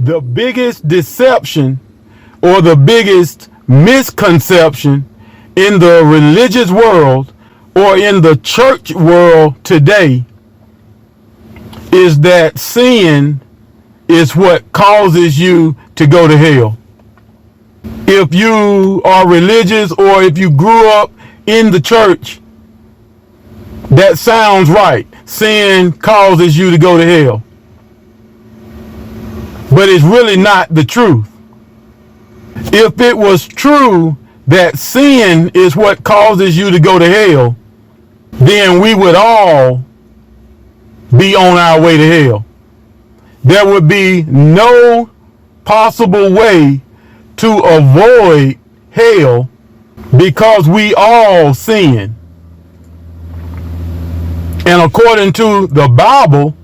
The biggest deception or the biggest misconception in the religious world or in the church world today is that sin is what causes you to go to hell. If you are religious or if you grew up in the church, that sounds right. Sin causes you to go to hell. But it's really not the truth. If it was true that sin is what causes you to go to hell, then we would all be on our way to hell. There would be no possible way to avoid hell because we all sin. And according to the Bible,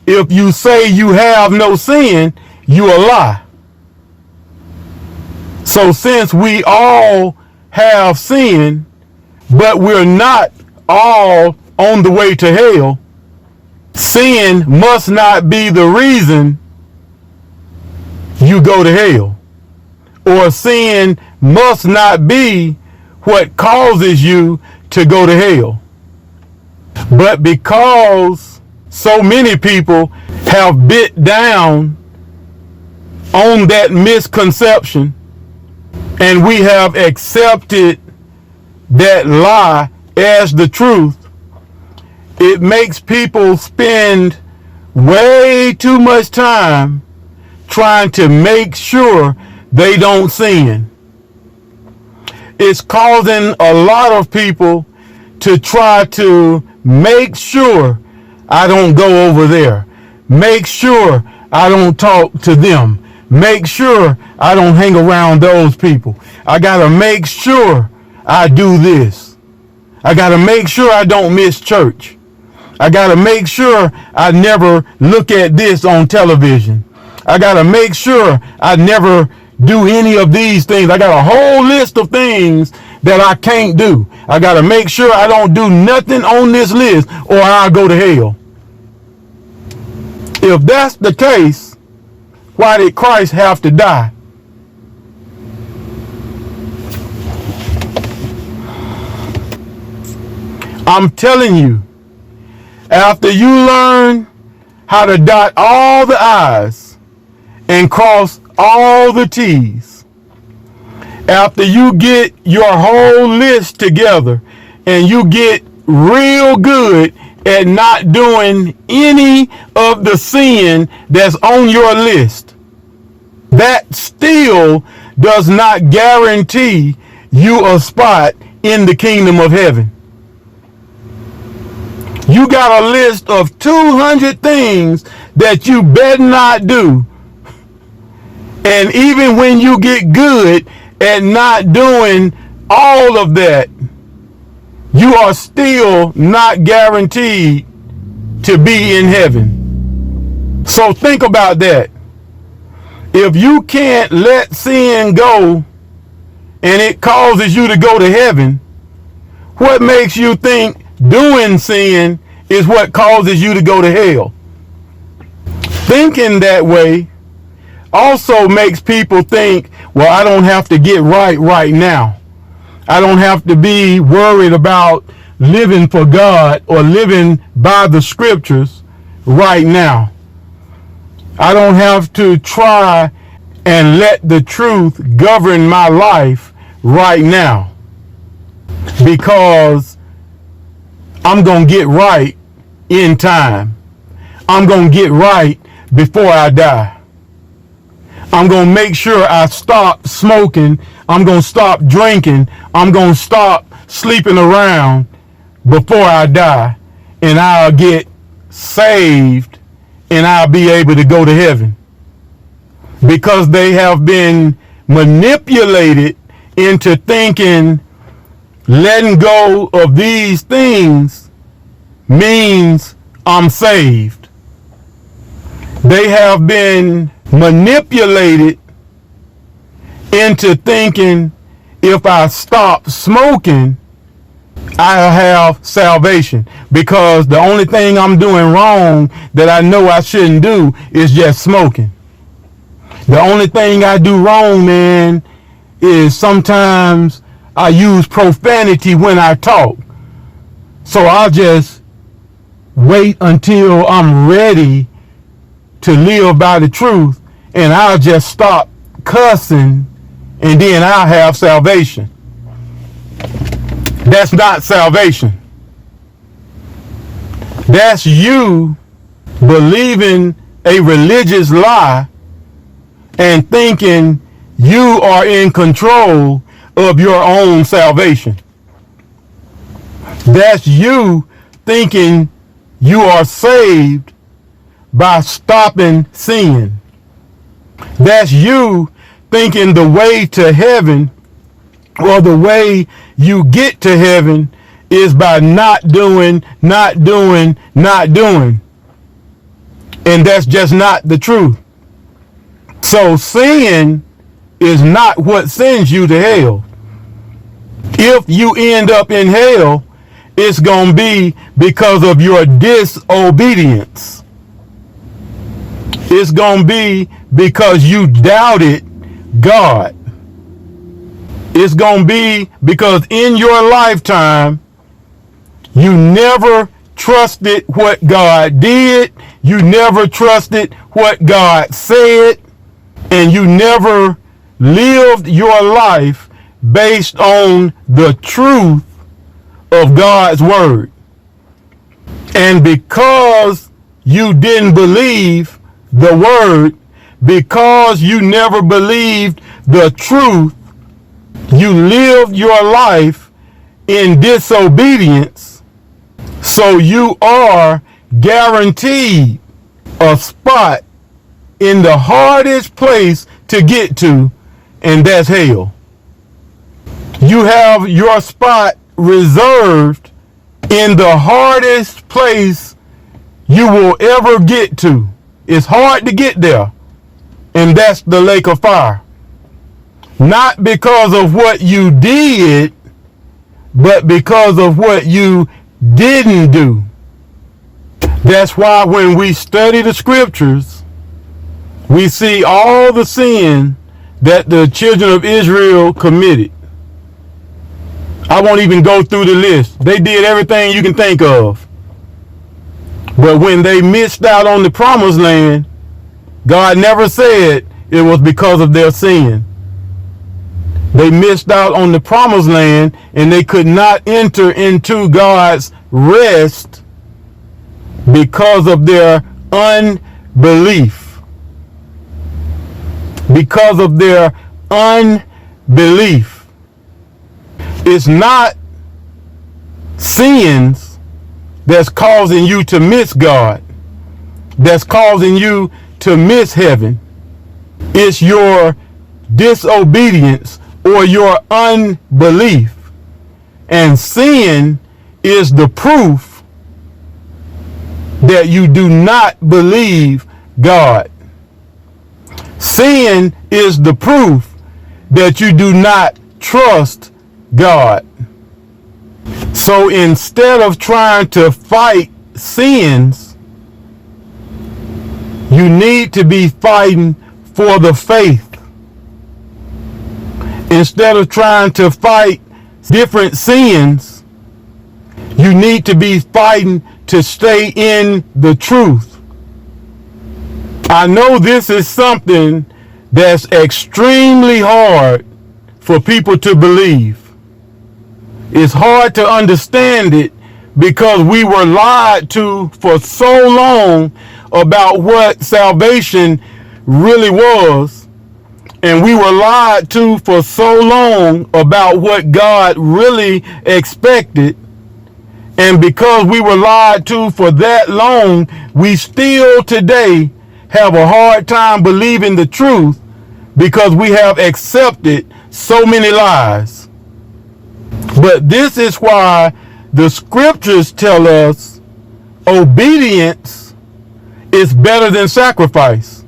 if you say you have no sin, you a lie. So since we all have sin, but we're not all on the way to hell, sin must not be the reason you go to hell. Or sin must not be what causes you to go to hell. But because so many people have bit down on that misconception and we have accepted that lie as the truth, it makes people spend way too much time trying to make sure they don't sin. It's causing a lot of people to try to make sure I don't go over there. Make sure I don't talk to them. Make sure I don't hang around those people. I gotta make sure I do this. I gotta make sure I don't miss church. I gotta make sure I never look at this on television. I gotta make sure I never do any of these things. I got a whole list of things that I can't do. I got to make sure I don't do nothing on this list or I'll go to hell. If that's the case, why did Christ have to die? I'm telling you, after you learn how to dot all the I's and cross all the T's, after you get your whole list together and you get real good at not doing any of the sin that's on your list, that still does not guarantee you a spot in the kingdom of heaven. You got a list of 200 things that you better not do. And even when you get good at not doing all of that, you are still not guaranteed to be in heaven. So think about that. If you can't let sin go and it causes you to go to heaven, what makes you think doing sin is what causes you to go to hell? Thinking that way also makes people think, well, I don't have to get right now. I don't have to be worried about living for God or living by the scriptures right now. I don't have to try and let the truth govern my life right now because I'm going to get right in time. I'm going to get right before I die. I'm going to make sure I stop smoking. I'm going to stop drinking. I'm going to stop sleeping around before I die. And I'll get saved and I'll be able to go to heaven. Because they have been manipulated into thinking letting go of these things means I'm saved. They have been manipulated into thinking if I stop smoking, I'll have salvation, because the only thing I'm doing wrong that I know I shouldn't do is just smoking. The only thing I do wrong, man, is sometimes I use profanity when I talk. So I'll just wait until I'm ready to live by the truth, and I'll just stop cussing, and then I'll have salvation. That's not salvation. That's you believing a religious lie and thinking you are in control of your own salvation. That's you thinking you are saved by stopping sin. That's you thinking the way to heaven, or the way you get to heaven, is by not doing. And that's just not the truth. So sin is not what sends you to hell. If you end up in hell, it's going to be because of your disobedience. It's going to be because you doubted God. It's going to be because in your lifetime, you never trusted what God did. You never trusted what God said. And you never lived your life based on the truth of God's word. And because you didn't believe the word, because you never believed the truth, you lived your life in disobedience. So you are guaranteed a spot in the hardest place to get to, and that's hell. You have your spot reserved in the hardest place you will ever get to. It's hard to get there, and that's the lake of fire. Not because of what you did, but because of what you didn't do. That's why when we study the scriptures, we see all the sin that the children of Israel committed. I won't even go through the list. They did everything you can think of. But when they missed out on the promised land, God never said it was because of their sin. They missed out on the promised land, and they could not enter into God's rest because of their unbelief. Because of their unbelief. It's not sins that's causing you to miss God, that's causing you to miss heaven. It's your disobedience or your unbelief. And sin is the proof that you do not believe God. Sin is the proof that you do not trust God. So instead of trying to fight sins, you need to be fighting for the faith. Instead of trying to fight different sins, you need to be fighting to stay in the truth. I know this is something that's extremely hard for people to believe. It's hard to understand it because we were lied to for so long about what salvation really was. And we were lied to for so long about what God really expected. And because we were lied to for that long, we still today have a hard time believing the truth because we have accepted so many lies. But this is why the scriptures tell us obedience is better than sacrifice.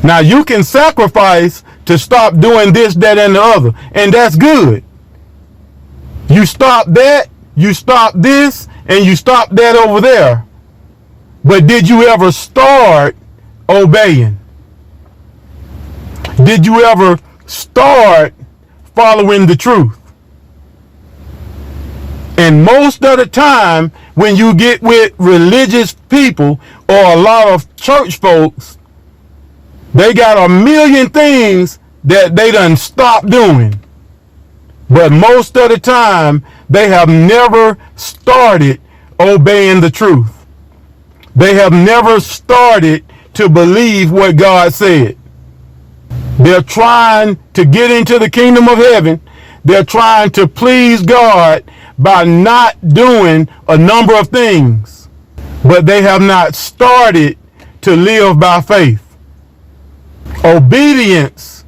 Now you can sacrifice to stop doing this, that, and the other, and that's good. You stop that, you stop this, and you stop that over there. But did you ever start obeying? Did you ever start following the truth? And most of the time, when you get with religious people or a lot of church folks, they got a million things that they done stopped doing. But most of the time, they have never started obeying the truth. They have never started to believe what God said. They're trying to get into the kingdom of heaven. They're trying to please God by not doing a number of things. But they have not started to live by faith. Obedience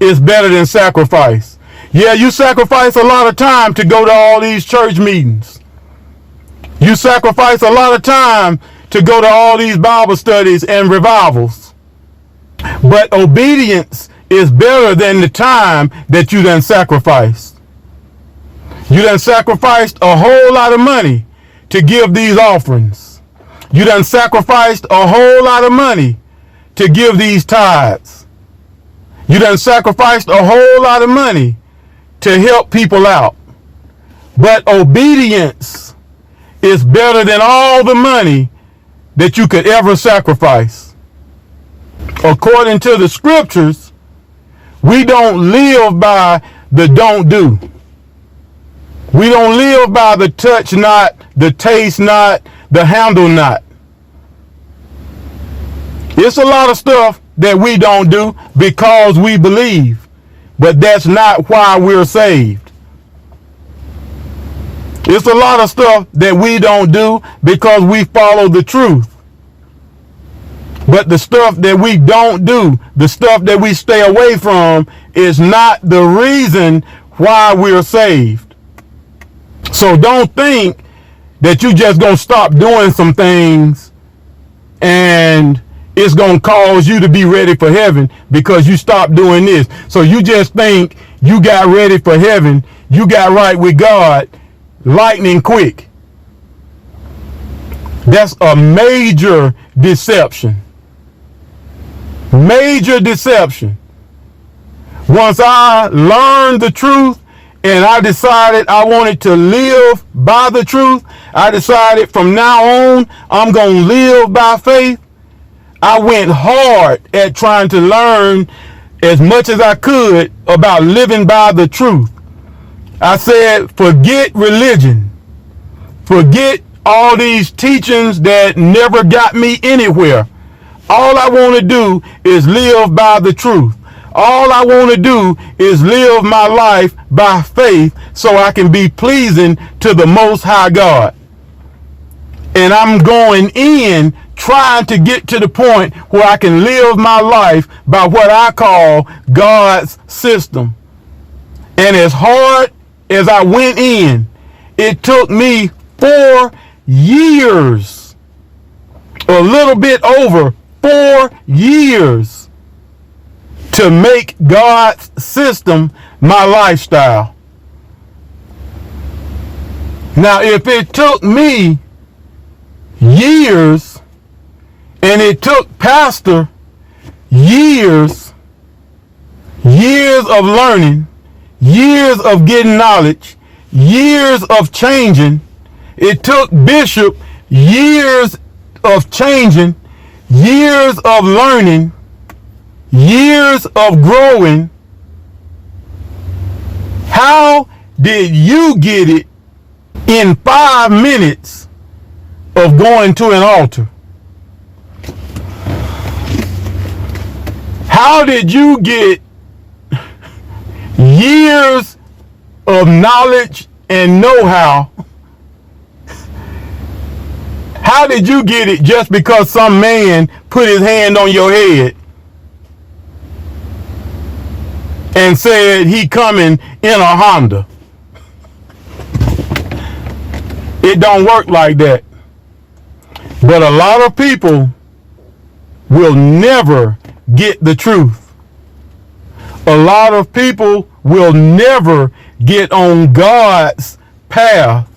is better than sacrifice. Yeah, you sacrifice a lot of time to go to all these church meetings. You sacrifice a lot of time to go to all these Bible studies and revivals. But obedience is better than the time that you done sacrificed. You done sacrificed a whole lot of money to give these offerings. You done sacrificed a whole lot of money to give these tithes. You done sacrificed a whole lot of money to help people out. But obedience is better than all the money that you could ever sacrifice. According to the scriptures, we don't live by the don't do. We don't live by the touch not, the taste not, the handle not. It's a lot of stuff that we don't do because we believe, but that's not why we're saved. It's a lot of stuff that we don't do because we follow the truth. But the stuff that we don't do, the stuff that we stay away from, is not the reason why we're saved. So don't think that you just gonna stop doing some things and it's gonna cause you to be ready for heaven because you stopped doing this. So you just think you got ready for heaven, you got right with God lightning quick. That's a major deception. Major deception. Once I learned the truth and I decided I wanted to live by the truth, I decided from now on I'm going to live by faith. I went hard at trying to learn as much as I could about living by the truth. I said, forget religion. Forget all these teachings that never got me anywhere. All I want to do is live by the truth. All I want to do is live my life by faith so I can be pleasing to the Most High God. And I'm going in trying to get to the point where I can live my life by what I call God's system. And as hard as I went in, it took me 4 years, a little bit over 4 years, to make God's system my lifestyle. Now, if it took me years and it took Pastor years of learning, years of getting knowledge, years of changing, it took Bishop years of changing, years of learning, years of growing, how did you get it in 5 minutes of going to an altar? How did you get years of knowledge and know-how? How did you get it just because some man put his hand on your head and said he coming in a Honda? It don't work like that. But a lot of people will never get the truth. A lot of people will never get on God's path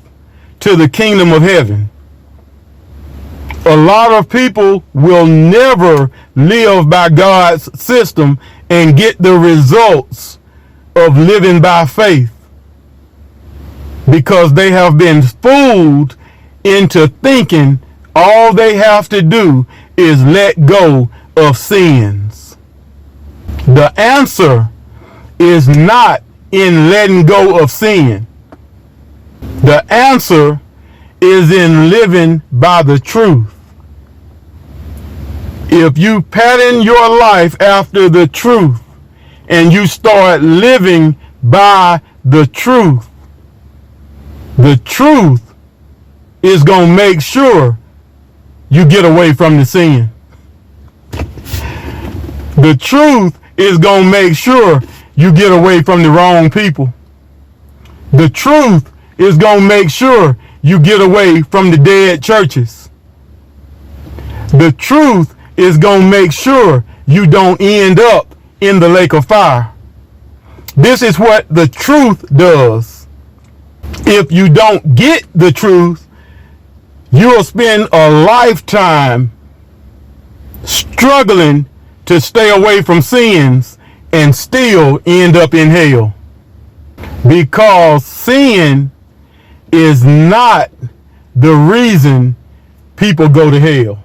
to the kingdom of heaven. A lot of people will never live by God's system and get the results of living by faith, because they have been fooled into thinking all they have to do is let go of sins. The answer is not in letting go of sin. The answer is in living by the truth. If you pattern your life after the truth and you start living by the truth is going to make sure you get away from the sin. The truth is going to make sure you get away from the wrong people. The truth is going to make sure you get away from the dead churches. The truth is going to make sure you don't end up in the lake of fire. This is what the truth does. If you don't get the truth, you'll spend a lifetime struggling to stay away from sins and still end up in hell. Because sin is not the reason people go to hell.